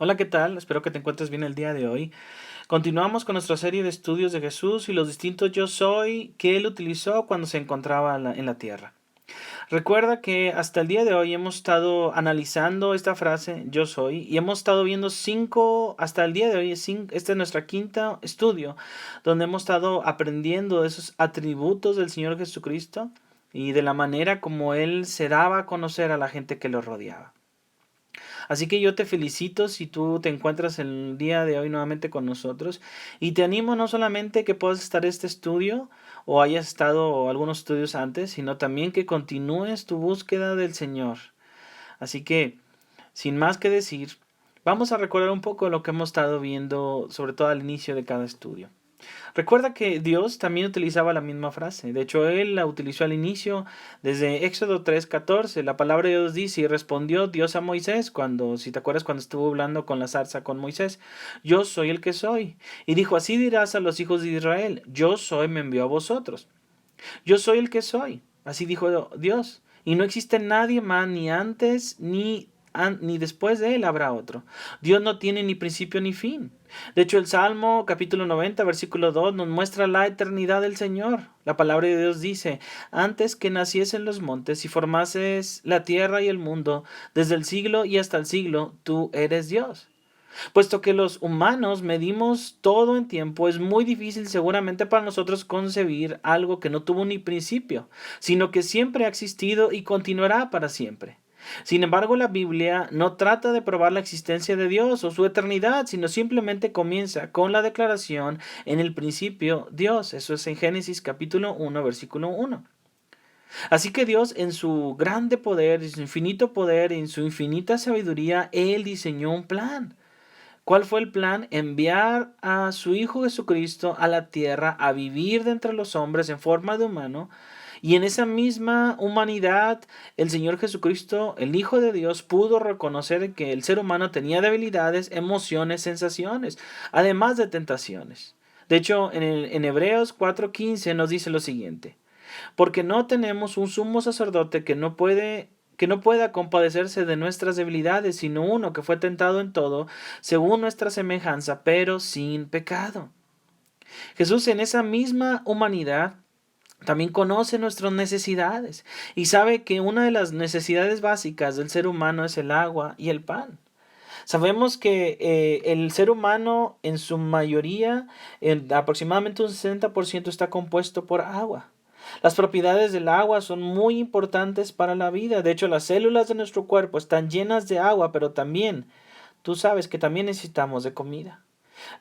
Hola, ¿qué tal? Espero que te encuentres bien el día de hoy. Continuamos con nuestra serie de estudios de Jesús y los distintos yo soy que él utilizó cuando se encontraba en la tierra. Recuerda que hasta el día de hoy hemos estado analizando esta frase yo soy y hemos estado viendo hasta el día de hoy, este es nuestro quinto estudio, donde hemos estado aprendiendo de esos atributos del Señor Jesucristo y de la manera como Él se daba a conocer a la gente que lo rodeaba. Así que yo te felicito si tú te encuentras el día de hoy nuevamente con nosotros y te animo no solamente que puedas estar este estudio o hayas estado algunos estudios antes, sino también que continúes tu búsqueda del Señor. Así que, sin más que decir, vamos a recordar un poco lo que hemos estado viendo, sobre todo al inicio de cada estudio. Recuerda que Dios también utilizaba la misma frase. De hecho, Él la utilizó al inicio, desde Éxodo 3:14. La palabra de Dios dice, y respondió Dios a Moisés, si te acuerdas cuando estuvo hablando con la zarza con Moisés, yo soy el que soy. Y dijo, así dirás a los hijos de Israel, yo soy, me envió a vosotros. Yo soy el que soy. Así dijo Dios. Y no existe nadie más, ni antes ni después de él habrá otro. Dios no tiene ni principio ni fin. De hecho, el Salmo capítulo 90, versículo 2 nos muestra la eternidad del Señor. La palabra de Dios dice, antes que naciesen los montes y formases la tierra y el mundo, desde el siglo y hasta el siglo, tú eres Dios. Puesto que los humanos medimos todo en tiempo, es muy difícil seguramente para nosotros concebir algo que no tuvo ni principio, sino que siempre ha existido y continuará para siempre. Sin embargo, la Biblia no trata de probar la existencia de Dios o su eternidad, sino simplemente comienza con la declaración en el principio Dios. Eso es en Génesis capítulo 1, versículo 1. Así que Dios en su grande poder, en su infinito poder, en su infinita sabiduría, Él diseñó un plan. ¿Cuál fue el plan? Enviar a su Hijo Jesucristo a la tierra a vivir de entre los hombres en forma de humano. Y en esa misma humanidad, el Señor Jesucristo, el Hijo de Dios, pudo reconocer que el ser humano tenía debilidades, emociones, sensaciones, además de tentaciones. De hecho, en Hebreos 4:15 nos dice lo siguiente. Porque no tenemos un sumo sacerdote que no pueda compadecerse de nuestras debilidades, sino uno que fue tentado en todo, según nuestra semejanza, pero sin pecado. Jesús en esa misma humanidad también conoce nuestras necesidades y sabe que una de las necesidades básicas del ser humano es el agua y el pan. Sabemos que el ser humano en su mayoría, aproximadamente un 60% está compuesto por agua. Las propiedades del agua son muy importantes para la vida. De hecho, las células de nuestro cuerpo están llenas de agua, pero también, tú sabes que también necesitamos de comida.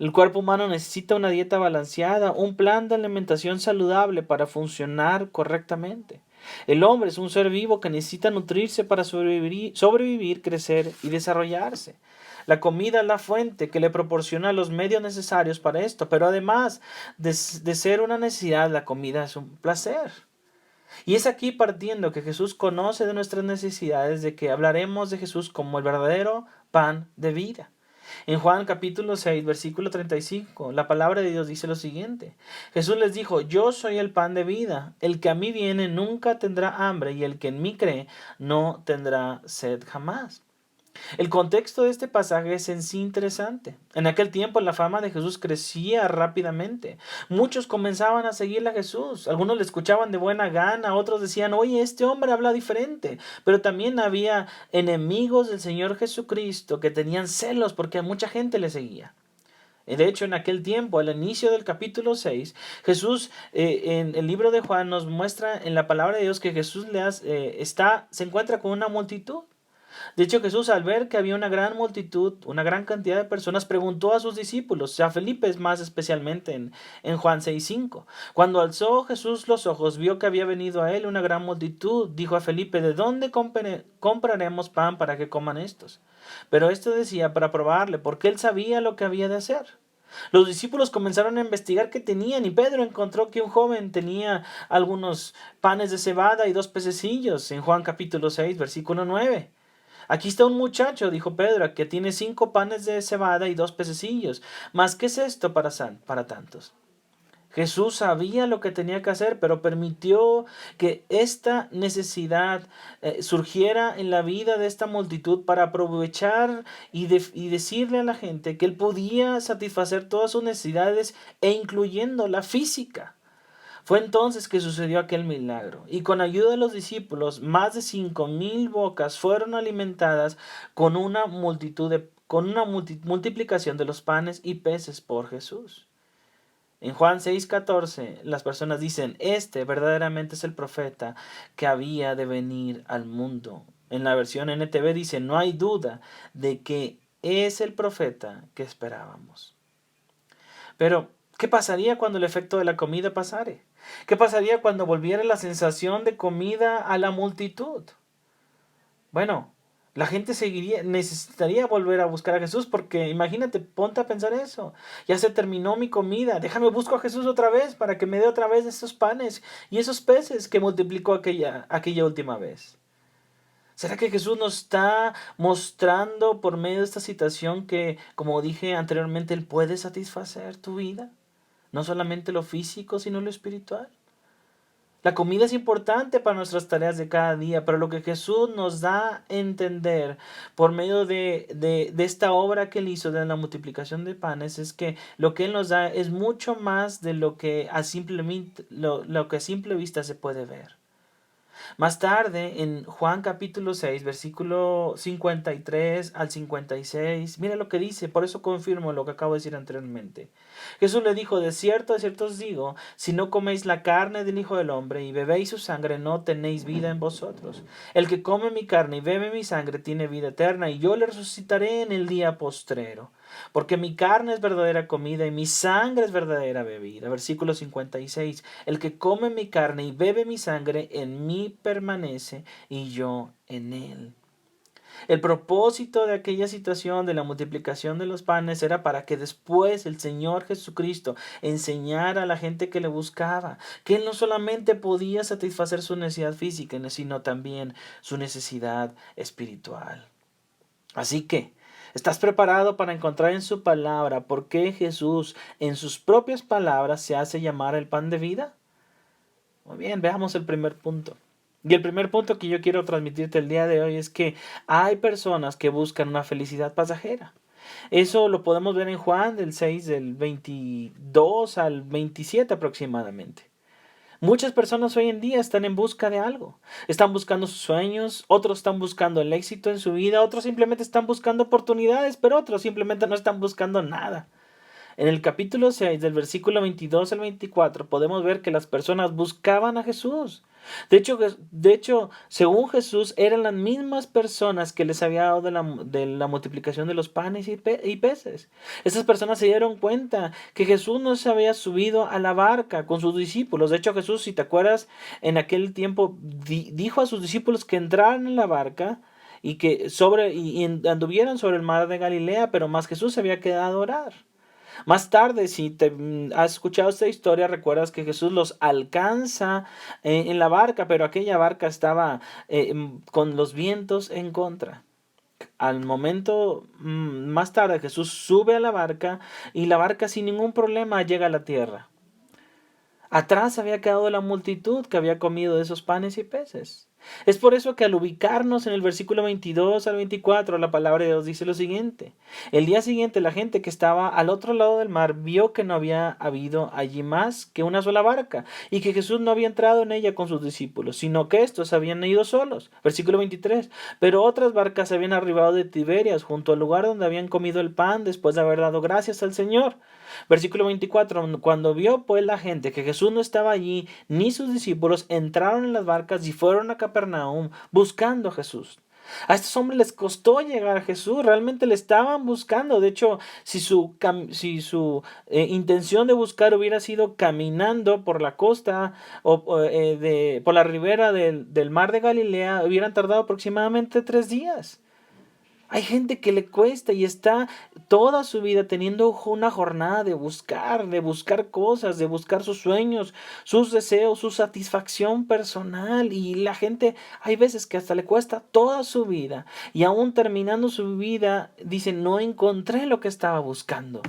El cuerpo humano necesita una dieta balanceada, un plan de alimentación saludable para funcionar correctamente. El hombre es un ser vivo que necesita nutrirse para sobrevivir, crecer y desarrollarse. La comida es la fuente que le proporciona los medios necesarios para esto, pero además de ser una necesidad, la comida es un placer. Y es aquí partiendo que Jesús conoce de nuestras necesidades, de que hablaremos de Jesús como el verdadero pan de vida. En Juan capítulo 6, versículo 35, la palabra de Dios dice lo siguiente. Jesús les dijo, yo soy el pan de vida. El que a mí viene nunca tendrá hambre y el que en mí cree no tendrá sed jamás. El contexto de este pasaje es en sí interesante. En aquel tiempo la fama de Jesús crecía rápidamente. Muchos comenzaban a seguirle a Jesús. Algunos le escuchaban de buena gana, otros decían, oye, este hombre habla diferente. Pero también había enemigos del Señor Jesucristo que tenían celos porque mucha gente le seguía. De hecho, en aquel tiempo, al inicio del capítulo 6, Jesús, en el libro de Juan, nos muestra en la palabra de Dios que Jesús se encuentra con una multitud. De hecho, Jesús, al ver que había una gran multitud, una gran cantidad de personas, preguntó a sus discípulos, a Felipe más especialmente en Juan 6:5. Cuando alzó Jesús los ojos, vio que había venido a él una gran multitud, dijo a Felipe, ¿de dónde compraremos pan para que coman estos? Pero esto decía para probarle, porque él sabía lo que había de hacer. Los discípulos comenzaron a investigar qué tenían y Pedro encontró que un joven tenía algunos panes de cebada y 2 pececillos en Juan capítulo 6, versículo 9. Aquí está un muchacho, dijo Pedro, que tiene 5 panes de cebada y 2 pececillos. Mas, ¿qué es esto para tantos? Jesús sabía lo que tenía que hacer, pero permitió que esta necesidad surgiera en la vida de esta multitud para aprovechar y decirle a la gente que Él podía satisfacer todas sus necesidades e incluyendo la física. Fue entonces que sucedió aquel milagro, y con ayuda de los discípulos, más de 5,000 bocas fueron alimentadas con una multiplicación de los panes y peces por Jesús. En Juan 6:14, las personas dicen, este verdaderamente es el profeta que había de venir al mundo. En la versión NTV dice, no hay duda de que es el profeta que esperábamos. Pero, ¿qué pasaría cuando el efecto de la comida pasare? ¿Qué pasaría cuando volviera la sensación de comida a la multitud? Bueno, la gente necesitaría volver a buscar a Jesús porque imagínate, ponte a pensar eso. Ya se terminó mi comida, déjame busco a Jesús otra vez para que me dé otra vez esos panes y esos peces que multiplicó aquella última vez. ¿Será que Jesús nos está mostrando por medio de esta situación que, como dije anteriormente, Él puede satisfacer tu vida? No solamente lo físico, sino lo espiritual. La comida es importante para nuestras tareas de cada día, pero lo que Jesús nos da a entender por medio de esta obra que Él hizo de la multiplicación de panes es que lo que Él nos da es mucho más de lo que lo que a simple vista se puede ver. Más tarde, en Juan capítulo 6, versículo 53 al 56, mira lo que dice, por eso confirmo lo que acabo de decir anteriormente. Jesús le dijo, de cierto os digo, si no coméis la carne del Hijo del Hombre y bebéis su sangre, no tenéis vida en vosotros. El que come mi carne y bebe mi sangre tiene vida eterna, y yo le resucitaré en el día postrero. Porque mi carne es verdadera comida y mi sangre es verdadera bebida. Versículo 56. El que come mi carne y bebe mi sangre en mí permanece y yo en él. El propósito de aquella situación de la multiplicación de los panes era para que después el Señor Jesucristo enseñara a la gente que le buscaba que Él no solamente podía satisfacer su necesidad física, sino también su necesidad espiritual. Así que, ¿estás preparado para encontrar en su palabra por qué Jesús, en sus propias palabras, se hace llamar el pan de vida? Muy bien, veamos el primer punto. Y el primer punto que yo quiero transmitirte el día de hoy es que hay personas que buscan una felicidad pasajera. Eso lo podemos ver en Juan del 6, del 22 al 27 aproximadamente. Muchas personas hoy en día están en busca de algo. Están buscando sus sueños, otros están buscando el éxito en su vida, otros simplemente están buscando oportunidades, pero otros simplemente no están buscando nada. En el capítulo 6, del versículo 22 al 24, podemos ver que las personas buscaban a Jesús. De hecho, según Jesús, eran las mismas personas que les había dado de la multiplicación de los panes y peces. Esas personas se dieron cuenta que Jesús no se había subido a la barca con sus discípulos. De hecho, Jesús, si te acuerdas, en aquel tiempo dijo a sus discípulos que entraran en la barca y que anduvieran sobre el mar de Galilea, pero más Jesús se había quedado a orar. Más tarde, si te has escuchado esta historia, recuerdas que Jesús los alcanza en la barca, pero aquella barca estaba con los vientos en contra. Al momento, más tarde, Jesús sube a la barca y la barca sin ningún problema llega a la tierra. Atrás había quedado la multitud que había comido de esos panes y peces. Es por eso que al ubicarnos en el versículo 22 al 24, la palabra de Dios dice lo siguiente. El día siguiente la gente que estaba al otro lado del mar vio que no había habido allí más que una sola barca y que Jesús no había entrado en ella con sus discípulos, sino que estos habían ido solos. Versículo 23. Pero otras barcas habían arribado de Tiberias junto al lugar donde habían comido el pan después de haber dado gracias al Señor. Versículo 24, cuando vio pues la gente que Jesús no estaba allí, ni sus discípulos, entraron en las barcas y fueron a Capernaum buscando a Jesús. A estos hombres les costó llegar a Jesús, realmente le estaban buscando. De hecho, si su intención de buscar hubiera sido caminando por la costa por la ribera del mar de Galilea, hubieran tardado aproximadamente 3 días. Hay gente que le cuesta y está toda su vida teniendo una jornada de buscar cosas, de buscar sus sueños, sus deseos, su satisfacción personal. Y la gente, hay veces que hasta le cuesta toda su vida. Y aún terminando su vida, dice, no encontré lo que estaba buscando.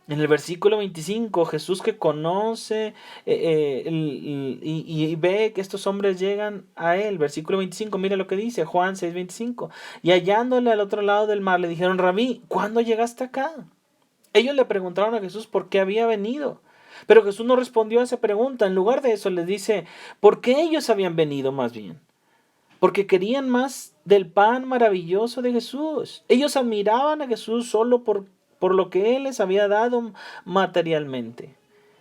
En el versículo 25, Jesús que conoce y ve que estos hombres llegan a él. Versículo 25, mira lo que dice Juan 6:25. Y hallándole al otro lado del mar, le dijeron: Rabí, ¿cuándo llegaste acá? Ellos le preguntaron a Jesús por qué había venido. Pero Jesús no respondió a esa pregunta. En lugar de eso les dice, ¿por qué ellos habían venido más bien? Porque querían más del pan maravilloso de Jesús. Ellos admiraban a Jesús solo por lo que Él les había dado materialmente.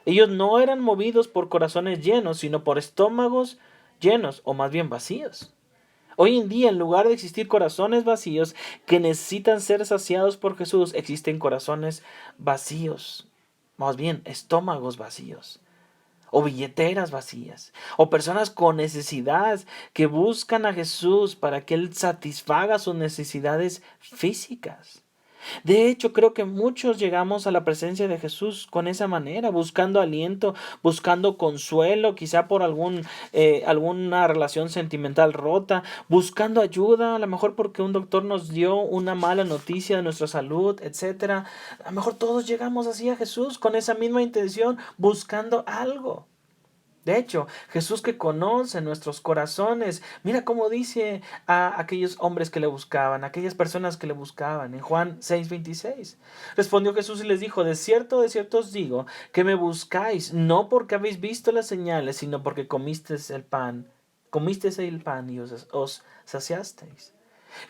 Ellos no eran movidos por corazones llenos, sino por estómagos llenos, o más bien vacíos. Hoy en día, en lugar de existir corazones vacíos que necesitan ser saciados por Jesús, existen corazones vacíos, más bien estómagos vacíos, o billeteras vacías, o personas con necesidades que buscan a Jesús para que Él satisfaga sus necesidades físicas. De hecho, creo que muchos llegamos a la presencia de Jesús con esa manera, buscando aliento, buscando consuelo, quizá por alguna relación sentimental rota, buscando ayuda, a lo mejor porque un doctor nos dio una mala noticia de nuestra salud, etcétera. A lo mejor todos llegamos así a Jesús con esa misma intención, buscando algo. De hecho, Jesús que conoce nuestros corazones, mira cómo dice a aquellos hombres que le buscaban, aquellas personas que le buscaban, en Juan 6:26. Respondió Jesús y les dijo: de cierto os digo, que me buscáis, no porque habéis visto las señales, sino porque comisteis el pan y os saciasteis.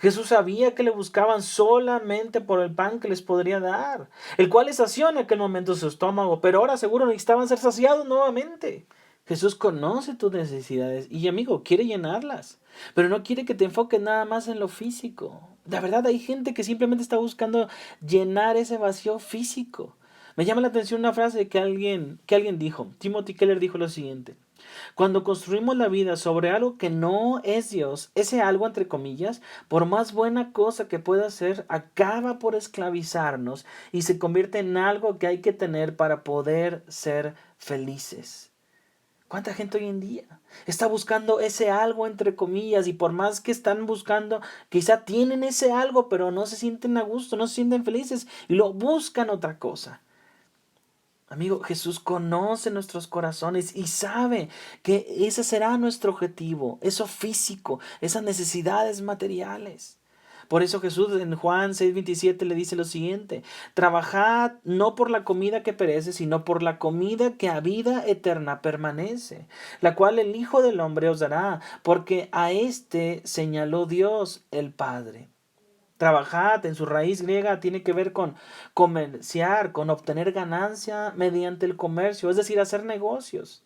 Jesús sabía que le buscaban solamente por el pan que les podría dar, el cual les sació en aquel momento su estómago, pero ahora seguro necesitaban ser saciados nuevamente. Jesús conoce tus necesidades y, amigo, quiere llenarlas, pero no quiere que te enfoques nada más en lo físico. La verdad, hay gente que simplemente está buscando llenar ese vacío físico. Me llama la atención una frase que alguien dijo. Timothy Keller dijo lo siguiente: cuando construimos la vida sobre algo que no es Dios, ese algo, entre comillas, por más buena cosa que pueda ser, acaba por esclavizarnos y se convierte en algo que hay que tener para poder ser felices. ¿Cuánta gente hoy en día está buscando ese algo, entre comillas, y por más que están buscando, quizá tienen ese algo, pero no se sienten a gusto, no se sienten felices y lo buscan otra cosa? Amigo, Jesús conoce nuestros corazones y sabe que ese será nuestro objetivo, eso físico, esas necesidades materiales. Por eso Jesús en Juan 6:27 le dice lo siguiente: trabajad no por la comida que perece, sino por la comida que a vida eterna permanece, la cual el Hijo del Hombre os dará, porque a éste señaló Dios el Padre. Trabajad en su raíz griega tiene que ver con comerciar, con obtener ganancia mediante el comercio, es decir, hacer negocios.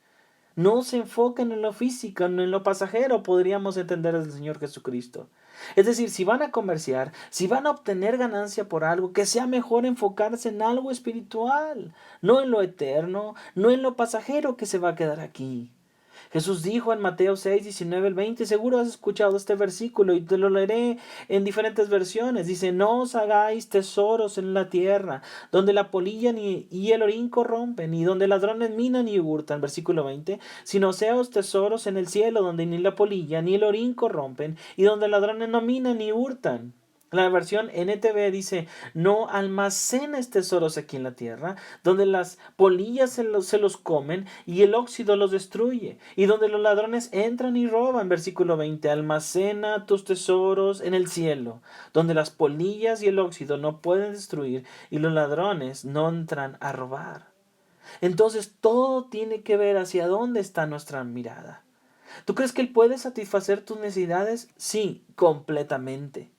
No se enfoquen en lo físico, no en lo pasajero, podríamos entender del Señor Jesucristo. Es decir, si van a comerciar, si van a obtener ganancia por algo, que sea mejor enfocarse en algo espiritual, no en lo eterno, no en lo pasajero que se va a quedar aquí. Jesús dijo en Mateo 6:19-20, seguro has escuchado este versículo y te lo leeré en diferentes versiones. Dice: no os hagáis tesoros en la tierra, donde la polilla y el orín corrompen, y donde ladrones minan y hurtan. Versículo 20, sino seos tesoros en el cielo, donde ni la polilla ni el orín corrompen, y donde ladrones no minan ni hurtan. La versión NTV dice: no almacenes tesoros aquí en la tierra, donde las polillas se los comen y el óxido los destruye, y donde los ladrones entran y roban. Versículo 20, almacena tus tesoros en el cielo, donde las polillas y el óxido no pueden destruir y los ladrones no entran a robar. Entonces todo tiene que ver hacia dónde está nuestra mirada. ¿Tú crees que Él puede satisfacer tus necesidades? Sí, completamente.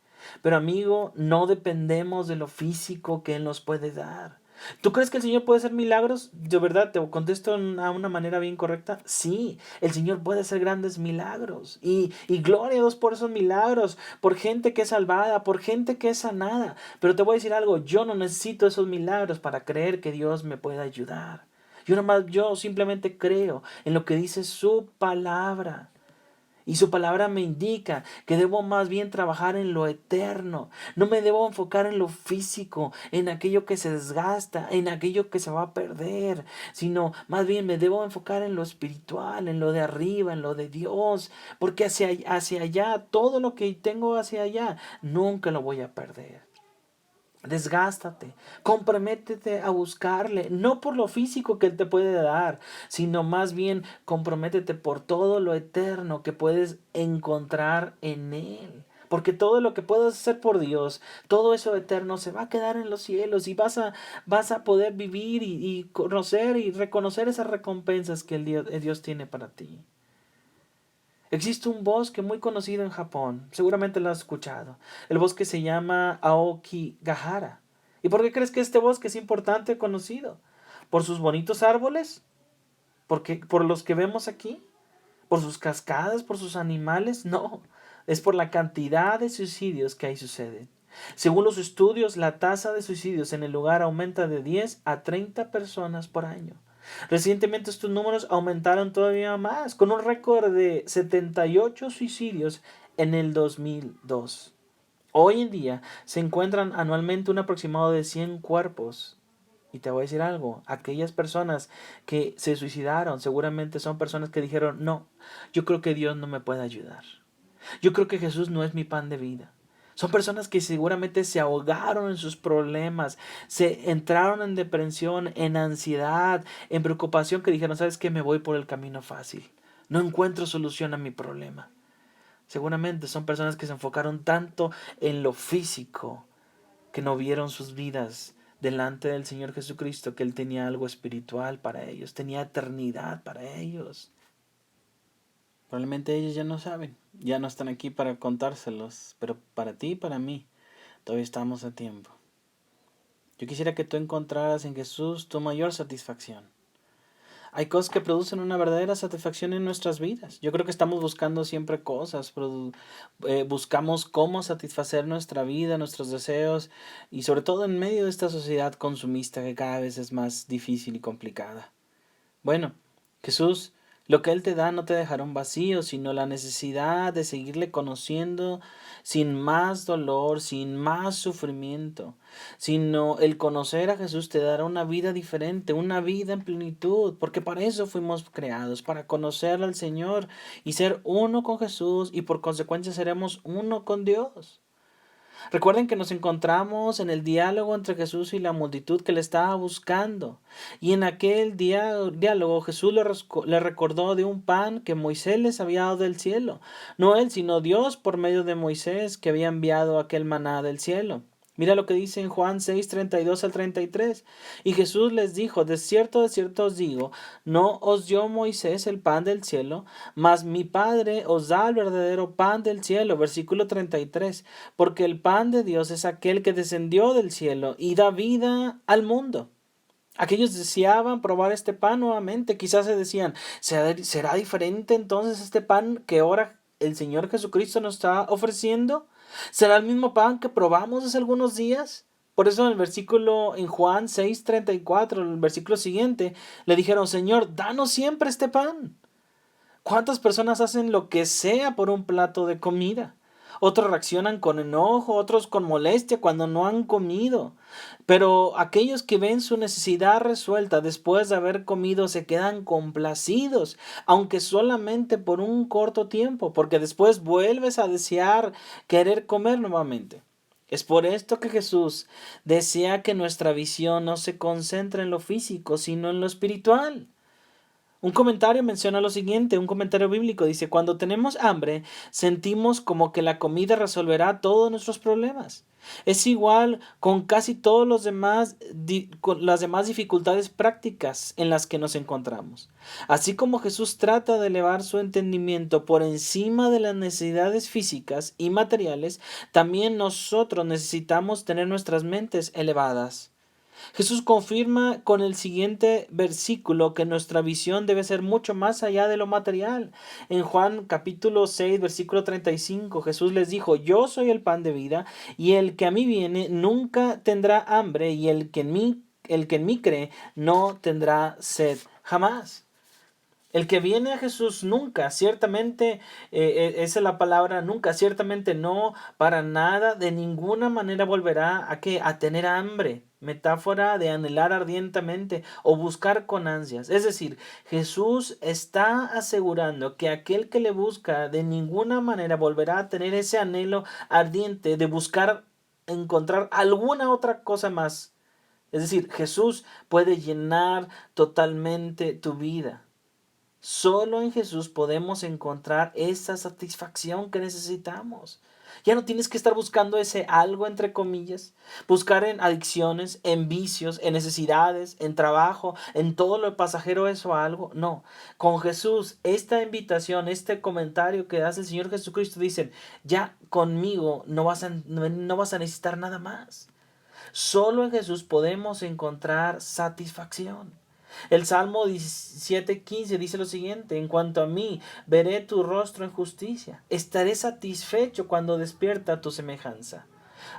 Pero, amigo, no dependemos de lo físico que Él nos puede dar. ¿Tú crees que el Señor puede hacer milagros? De verdad, te contesto a una manera bien correcta. Sí, el Señor puede hacer grandes milagros. Y gloria a Dios por esos milagros, por gente que es salvada, por gente que es sanada. Pero te voy a decir algo: yo no necesito esos milagros para creer que Dios me pueda ayudar. Yo simplemente creo en lo que dice su palabra. Y su palabra me indica que debo más bien trabajar en lo eterno. No me debo enfocar en lo físico, en aquello que se desgasta, en aquello que se va a perder, sino más bien me debo enfocar en lo espiritual, en lo de arriba, en lo de Dios, porque hacia allá, todo lo que tengo hacia allá, nunca lo voy a perder. Desgástate, comprométete a buscarle, no por lo físico que Él te puede dar, sino más bien comprométete por todo lo eterno que puedes encontrar en Él. Porque todo lo que puedas hacer por Dios, todo eso eterno se va a quedar en los cielos y vas a poder vivir y conocer y reconocer esas recompensas que el Dios tiene para ti. Existe un bosque muy conocido en Japón, seguramente lo has escuchado. El bosque se llama Aokigahara. ¿Y por qué crees que este bosque es importante conocido? ¿Por sus bonitos árboles? ¿Por los que vemos aquí? ¿Por sus cascadas? ¿Por sus animales? No, es por la cantidad de suicidios que ahí suceden. Según los estudios, la tasa de suicidios en el lugar aumenta de 10 a 30 personas por año. Recientemente estos números aumentaron todavía más, con un récord de 78 suicidios en el 2002. Hoy en día se encuentran anualmente un aproximado de 100 cuerpos. Y te voy a decir algo, aquellas personas que se suicidaron seguramente son personas que dijeron, no, yo creo que Dios no me puede ayudar. Yo creo que Jesús no es mi pan de vida. Son personas que seguramente se ahogaron en sus problemas, se entraron en depresión, en ansiedad, en preocupación, que dijeron, ¿sabes qué? Me voy por el camino fácil. No encuentro solución a mi problema. Seguramente son personas que se enfocaron tanto en lo físico que no vieron sus vidas delante del Señor Jesucristo, que Él tenía algo espiritual para ellos, tenía eternidad para ellos. Probablemente ellos ya no saben, ya no están aquí para contárselos, pero para ti y para mí todavía estamos a tiempo. Yo quisiera que tú encontraras en Jesús tu mayor satisfacción. Hay cosas que producen una verdadera satisfacción en nuestras vidas. Yo creo que estamos buscando siempre cosas, buscamos cómo satisfacer nuestra vida, nuestros deseos, y sobre todo en medio de esta sociedad consumista que cada vez es más difícil y complicada. Bueno, Jesús, lo que Él te da no te dejará un vacío, sino la necesidad de seguirle conociendo sin más dolor, sin más sufrimiento, sino el conocer a Jesús te dará una vida diferente, una vida en plenitud, porque para eso fuimos creados, para conocer al Señor y ser uno con Jesús y por consecuencia seremos uno con Dios. Recuerden que nos encontramos en el diálogo entre Jesús y la multitud que le estaba buscando. Y en aquel diálogo Jesús le recordó de un pan que Moisés les había dado del cielo. No él, sino Dios por medio de Moisés que había enviado aquel maná del cielo. Mira lo que dice en Juan 6, 32 al 33. Y Jesús les dijo, de cierto os digo, no os dio Moisés el pan del cielo, mas mi Padre os da el verdadero pan del cielo. Versículo 33. Porque el pan de Dios es aquel que descendió del cielo y da vida al mundo. Aquellos deseaban probar este pan nuevamente. Quizás se decían, ¿será diferente entonces este pan que ahora el Señor Jesucristo nos está ofreciendo? ¿Será el mismo pan que probamos hace algunos días? Por eso en el versículo en Juan 6:34, el versículo siguiente, le dijeron, Señor, danos siempre este pan. ¿Cuántas personas hacen lo que sea por un plato de comida? Otros reaccionan con enojo, otros con molestia cuando no han comido. Pero aquellos que ven su necesidad resuelta después de haber comido se quedan complacidos, aunque solamente por un corto tiempo, porque después vuelves a desear querer comer nuevamente. Es por esto que Jesús desea que nuestra visión no se concentre en lo físico, sino en lo espiritual. Un comentario menciona lo siguiente, un comentario bíblico dice, cuando tenemos hambre, sentimos como que la comida resolverá todos nuestros problemas. Es igual con casi todos los demás, con las demás dificultades prácticas en las que nos encontramos. Así como Jesús trata de elevar su entendimiento por encima de las necesidades físicas y materiales, también nosotros necesitamos tener nuestras mentes elevadas. Jesús confirma con el siguiente versículo que nuestra visión debe ser mucho más allá de lo material. En Juan capítulo 6, versículo 35, Jesús les dijo, yo soy el pan de vida, y el que a mí viene nunca tendrá hambre, y el que en mí cree no tendrá sed jamás. El que viene a Jesús nunca, ciertamente, esa es la palabra nunca, ciertamente no, para nada, de ninguna manera volverá a tener hambre. Metáfora de anhelar ardientemente o buscar con ansias. Es decir, Jesús está asegurando que aquel que le busca de ninguna manera volverá a tener ese anhelo ardiente de buscar encontrar alguna otra cosa más. Es decir, Jesús puede llenar totalmente tu vida. Solo en Jesús podemos encontrar esa satisfacción que necesitamos. Ya no tienes que estar buscando ese algo, entre comillas, buscar en adicciones, en vicios, en necesidades, en trabajo, en todo lo pasajero, eso algo. No, con Jesús, esta invitación, este comentario que hace el Señor Jesucristo, dicen, ya conmigo no vas a necesitar nada más. Solo en Jesús podemos encontrar satisfacción. El Salmo 17:15 dice lo siguiente: en cuanto a mí, veré tu rostro en justicia. Estaré satisfecho cuando despierta tu semejanza.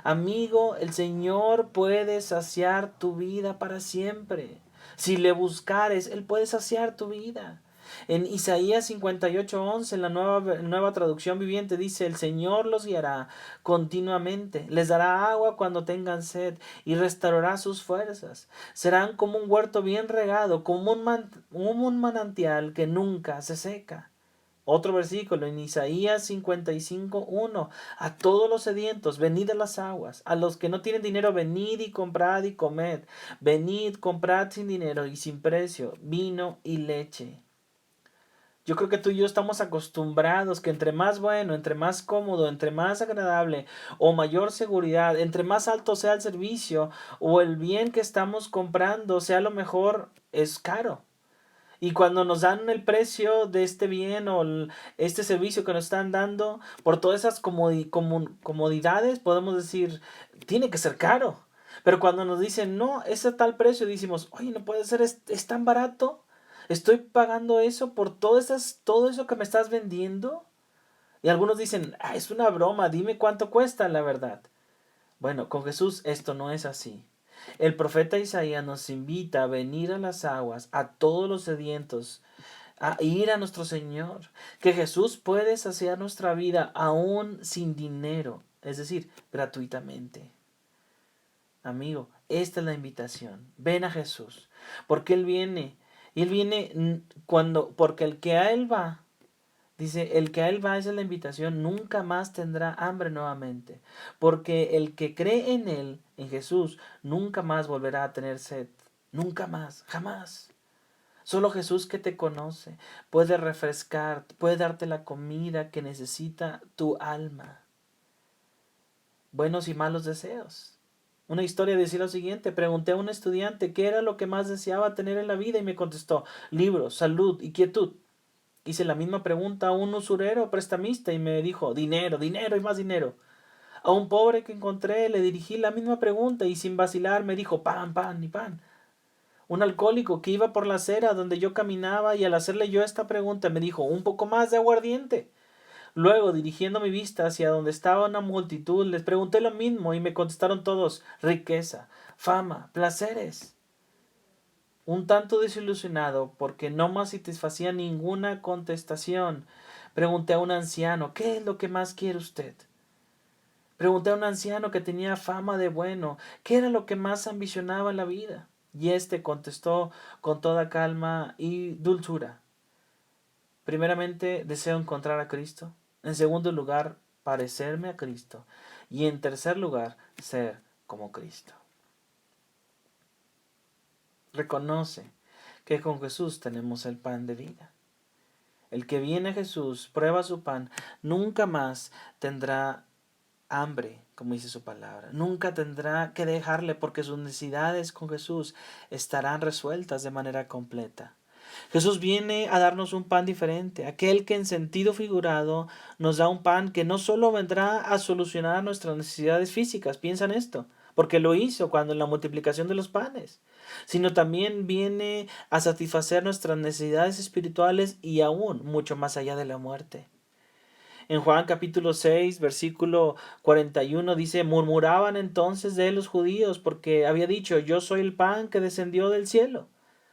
Amigo, el Señor puede saciar tu vida para siempre. Si le buscares, Él puede saciar tu vida. En Isaías 58:11, en la nueva traducción viviente, dice: el Señor los guiará continuamente, les dará agua cuando tengan sed y restaurará sus fuerzas. Serán como un huerto bien regado, como un manantial que nunca se seca. Otro versículo en Isaías 55:1: a todos los sedientos, venid a las aguas; a los que no tienen dinero, venid y comprad y comed. Venid, comprad sin dinero y sin precio vino y leche. Yo creo que tú y yo estamos acostumbrados que entre más bueno, entre más cómodo, entre más agradable o mayor seguridad, entre más alto sea el servicio o el bien que estamos comprando, sea lo mejor, es caro. Y cuando nos dan el precio de este bien o este servicio que nos están dando, por todas esas comodidades, podemos decir, tiene que ser caro. Pero cuando nos dicen, no, es a tal precio, decimos, oye, no puede ser, es tan barato. Estoy pagando eso por todo eso que me estás vendiendo. Y algunos dicen, es una broma, dime cuánto cuesta la verdad. Bueno, con Jesús esto no es así. El profeta Isaías nos invita a venir a las aguas, a todos los sedientos, a ir a nuestro Señor. Que Jesús puede saciar nuestra vida aún sin dinero, es decir, gratuitamente. Amigo, esta es la invitación. Ven a Jesús, porque Él viene. Y Él viene porque el que a Él va, dice, el que a Él va, esa es la invitación, nunca más tendrá hambre nuevamente. Porque el que cree en Él, en Jesús, nunca más volverá a tener sed. Nunca más, jamás. Solo Jesús, que te conoce, puede refrescar, puede darte la comida que necesita tu alma. Buenos y malos deseos. Una historia decía lo siguiente: pregunté a un estudiante qué era lo que más deseaba tener en la vida y me contestó: libros, salud y quietud. Hice la misma pregunta a un usurero prestamista y me dijo: dinero, dinero y más dinero. A un pobre que encontré le dirigí la misma pregunta y sin vacilar me dijo: pan, pan y pan. Un alcohólico que iba por la acera donde yo caminaba y al hacerle yo esta pregunta me dijo: un poco más de aguardiente. Luego, dirigiendo mi vista hacia donde estaba una multitud, les pregunté lo mismo y me contestaron todos: riqueza, fama, placeres. Un tanto desilusionado porque no me satisfacía ninguna contestación, pregunté a un anciano: ¿qué es lo que más quiere usted? Pregunté a un anciano que tenía fama de bueno, ¿qué era lo que más ambicionaba en la vida? Y éste contestó con toda calma y dulzura: primeramente, deseo encontrar a Cristo. En segundo lugar, parecerme a Cristo. Y en tercer lugar, ser como Cristo. Reconoce que con Jesús tenemos el pan de vida. El que viene a Jesús, prueba su pan, nunca más tendrá hambre, como dice su palabra. Nunca tendrá que dejarle, porque sus necesidades con Jesús estarán resueltas de manera completa. Jesús viene a darnos un pan diferente, aquel que en sentido figurado nos da un pan que no solo vendrá a solucionar nuestras necesidades físicas, piensa en esto, porque lo hizo cuando en la multiplicación de los panes, sino también viene a satisfacer nuestras necesidades espirituales y aún mucho más allá de la muerte. En Juan capítulo 6, versículo 41 dice: murmuraban entonces de él los judíos porque había dicho: yo soy el pan que descendió del cielo.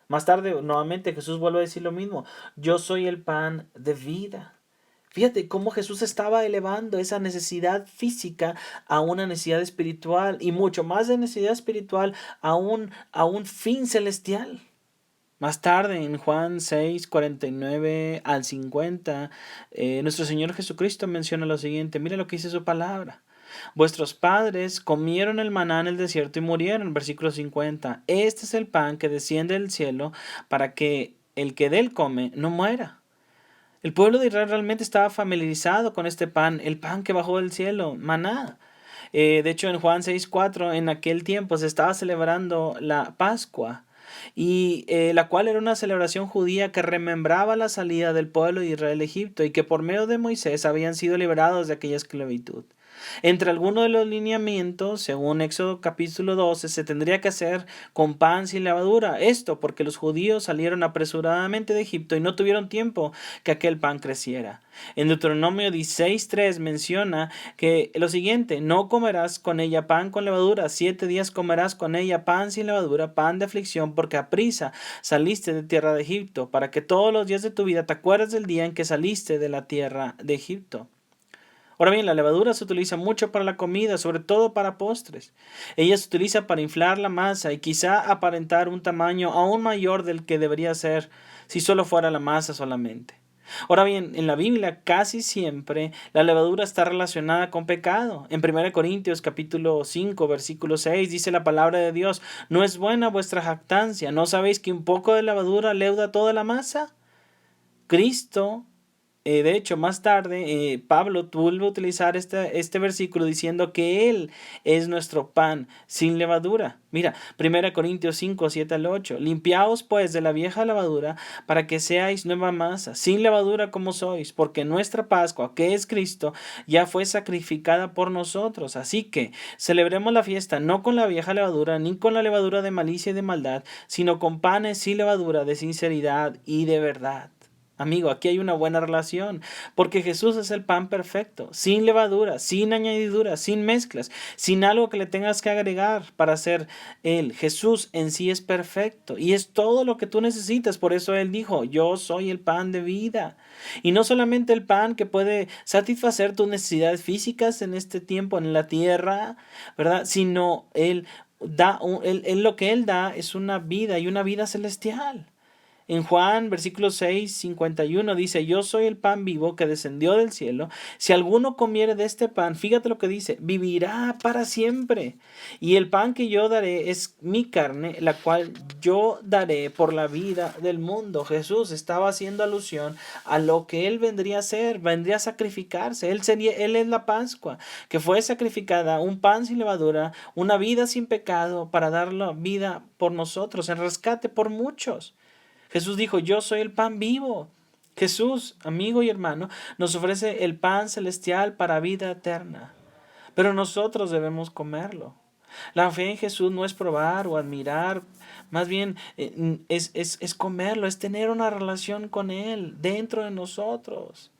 Más tarde, nuevamente, Jesús vuelve a decir lo mismo: yo soy el pan de vida. Fíjate cómo Jesús estaba elevando esa necesidad física a una necesidad espiritual, y mucho más de necesidad espiritual a un fin celestial. Más tarde, en Juan 6, 49 al 50, nuestro Señor Jesucristo menciona lo siguiente. Mira lo que dice su palabra. Vuestros padres comieron el maná en el desierto y murieron. Versículo 50. Este es el pan que desciende del cielo para que el que de él come no muera. El pueblo de Israel realmente estaba familiarizado con este pan, el pan que bajó del cielo, maná. De hecho, en Juan 6:4, en aquel tiempo se estaba celebrando la Pascua, y la cual era una celebración judía que remembraba la salida del pueblo de Israel de Egipto y que por medio de Moisés habían sido liberados de aquella esclavitud. Entre algunos de los lineamientos, según Éxodo capítulo 12, se tendría que hacer con pan sin levadura. Esto porque los judíos salieron apresuradamente de Egipto y no tuvieron tiempo que aquel pan creciera. En Deuteronomio 16:3 menciona que lo siguiente: no comerás con ella pan con levadura, 7 días comerás con ella pan sin levadura, pan de aflicción, porque aprisa saliste de tierra de Egipto, para que todos los días de tu vida te acuerdes del día en que saliste de la tierra de Egipto. Ahora bien, la levadura se utiliza mucho para la comida, sobre todo para postres. Ella se utiliza para inflar la masa y quizá aparentar un tamaño aún mayor del que debería ser si solo fuera la masa solamente. Ahora bien, en la Biblia casi siempre la levadura está relacionada con pecado. En 1 Corintios capítulo 5 versículo 6 dice la palabra de Dios: no es buena vuestra jactancia, ¿no sabéis que un poco de levadura leuda toda la masa? Cristo, de hecho, más tarde, Pablo vuelve a utilizar este versículo diciendo que Él es nuestro pan sin levadura. Mira, 1 Corintios 5:7 al 8. Limpiaos pues de la vieja levadura para que seáis nueva masa, sin levadura como sois, porque nuestra Pascua, que es Cristo, ya fue sacrificada por nosotros. Así que celebremos la fiesta no con la vieja levadura, ni con la levadura de malicia y de maldad, sino con panes sin levadura de sinceridad y de verdad. Amigo, aquí hay una buena relación, porque Jesús es el pan perfecto, sin levadura, sin añadiduras, sin mezclas, sin algo que le tengas que agregar para ser Él. Jesús en sí es perfecto y es todo lo que tú necesitas. Por eso Él dijo: yo soy el pan de vida. Y no solamente el pan que puede satisfacer tus necesidades físicas en este tiempo en la tierra, ¿verdad? Sino lo que Él da es una vida, y una vida celestial. En Juan, versículo 6:51 dice: yo soy el pan vivo que descendió del cielo. Si alguno comiere de este pan, fíjate lo que dice, vivirá para siempre. Y el pan que yo daré es mi carne, la cual yo daré por la vida del mundo. Jesús estaba haciendo alusión a lo que Él vendría a hacer, vendría a sacrificarse. Él es la Pascua, que fue sacrificada, un pan sin levadura, una vida sin pecado, para dar la vida por nosotros, en rescate por muchos. Jesús dijo: yo soy el pan vivo. Jesús, amigo y hermano, nos ofrece el pan celestial para vida eterna, pero nosotros debemos comerlo. La fe en Jesús no es probar o admirar, más bien es comerlo, es tener una relación con Él dentro de nosotros.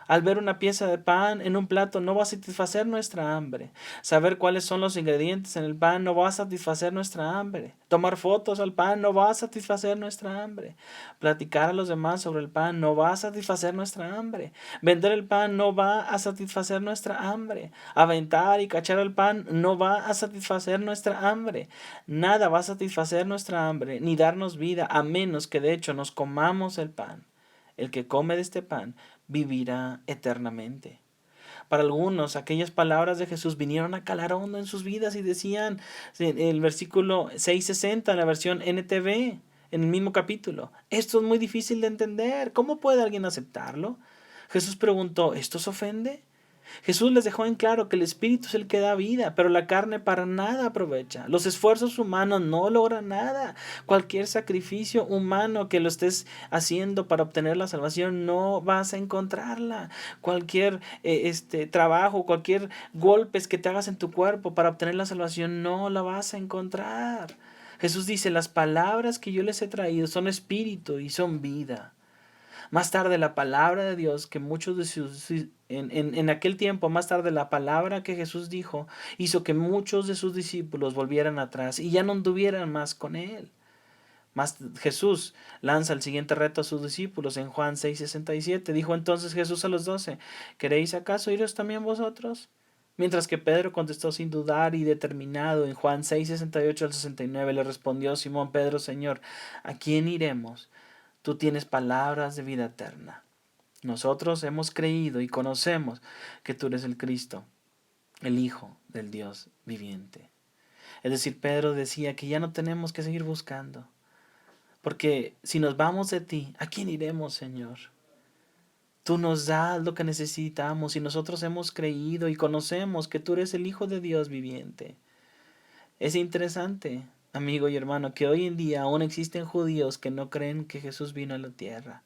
Al ver una pieza de pan en un plato no va a satisfacer nuestra hambre. Saber cuáles son los ingredientes en el pan no va a satisfacer nuestra hambre. Tomar fotos al pan no va a satisfacer nuestra hambre. Platicar a los demás sobre el pan no va a satisfacer nuestra hambre. Vender el pan no va a satisfacer nuestra hambre. Aventar y cachar el pan no va a satisfacer nuestra hambre. Nada va a satisfacer nuestra hambre ni darnos vida, a menos que de hecho nos comamos el pan. El que come de este pan vivirá eternamente. Para algunos, aquellas palabras de Jesús vinieron a calar hondo en sus vidas y decían, el versículo 6:60, en la versión NTV, en el mismo capítulo: esto es muy difícil de entender, ¿cómo puede alguien aceptarlo? Jesús preguntó: ¿esto os ofende? Jesús les dejó en claro que el Espíritu es el que da vida, pero la carne para nada aprovecha. Los esfuerzos humanos no logran nada. Cualquier sacrificio humano que lo estés haciendo para obtener la salvación, no vas a encontrarla. Cualquier trabajo, cualquier golpes que te hagas en tu cuerpo para obtener la salvación, no la vas a encontrar. Jesús dice: las palabras que yo les he traído son espíritu y son vida. Más tarde la palabra de Dios que muchos de sus en aquel tiempo, más tarde la palabra que Jesús dijo hizo que muchos de sus discípulos volvieran atrás y ya no anduvieran más con Él. Jesús lanza el siguiente reto a sus discípulos en Juan 6:67. Dijo entonces Jesús a los 12: ¿queréis acaso iros también vosotros? Mientras que Pedro contestó sin dudar y determinado en Juan 6:68 al 69, le respondió Simón Pedro: Señor, ¿a quién iremos? Tú tienes palabras de vida eterna. Nosotros hemos creído y conocemos que tú eres el Cristo, el Hijo del Dios viviente. Es decir, Pedro decía que ya no tenemos que seguir buscando, porque si nos vamos de ti, ¿a quién iremos, Señor? Tú nos das lo que necesitamos y nosotros hemos creído y conocemos que tú eres el Hijo de Dios viviente. Es interesante, amigo y hermano, que hoy en día aún existen judíos que no creen que Jesús vino a la tierra.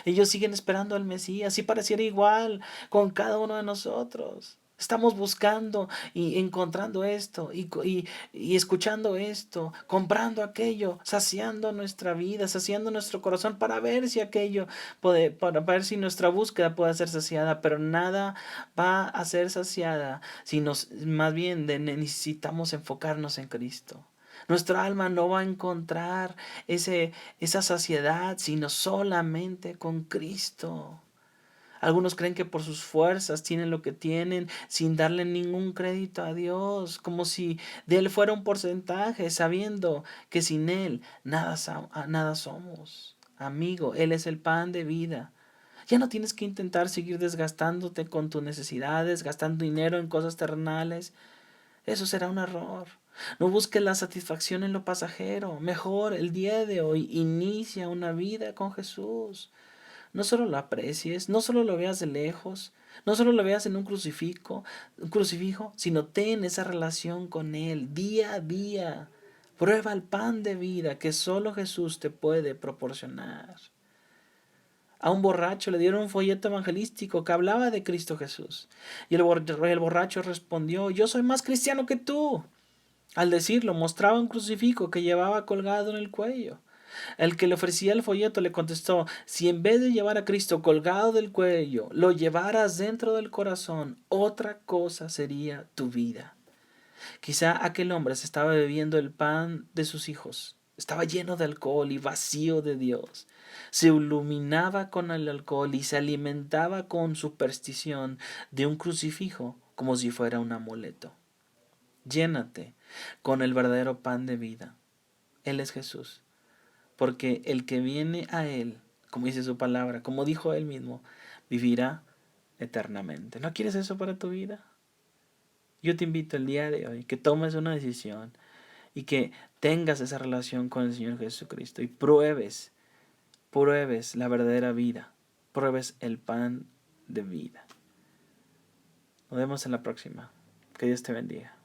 Ellos siguen esperando al Mesías y pareciera igual con cada uno de nosotros. Estamos buscando y encontrando esto y escuchando esto, comprando aquello, saciando nuestra vida, saciando nuestro corazón para ver si aquello para ver si nuestra búsqueda puede ser saciada, pero nada va a ser saciada si más bien necesitamos enfocarnos en Cristo. Nuestra alma no va a encontrar esa saciedad, sino solamente con Cristo. Algunos creen que por sus fuerzas tienen lo que tienen sin darle ningún crédito a Dios, como si de Él fuera un porcentaje, sabiendo que sin Él nada somos. Amigo, Él es el pan de vida. Ya no tienes que intentar seguir desgastándote con tus necesidades, gastando dinero en cosas terrenales. Eso será un error. No busques la satisfacción en lo pasajero. Mejor el día de hoy inicia una vida con Jesús. No solo lo aprecies, no solo lo veas de lejos, no solo lo veas en un crucifijo, sino ten esa relación con Él día a día. Prueba el pan de vida que solo Jesús te puede proporcionar. A un borracho le dieron un folleto evangelístico que hablaba de Cristo Jesús. Y el borracho respondió: yo soy más cristiano que tú. Al decirlo, mostraba un crucifijo que llevaba colgado en el cuello. El que le ofrecía el folleto le contestó: si en vez de llevar a Cristo colgado del cuello, lo llevaras dentro del corazón, otra cosa sería tu vida. Quizá aquel hombre se estaba bebiendo el pan de sus hijos. Estaba lleno de alcohol y vacío de Dios. Se iluminaba con el alcohol y se alimentaba con superstición de un crucifijo como si fuera un amuleto. Llénate con el verdadero pan de vida. Él es Jesús. Porque el que viene a Él, como dice su palabra, como dijo Él mismo, vivirá eternamente. ¿No quieres eso para tu vida? Yo te invito el día de hoy que tomes una decisión y que tengas esa relación con el Señor Jesucristo y pruebes la verdadera vida, pruebes el pan de vida. Nos vemos en la próxima. Que Dios te bendiga.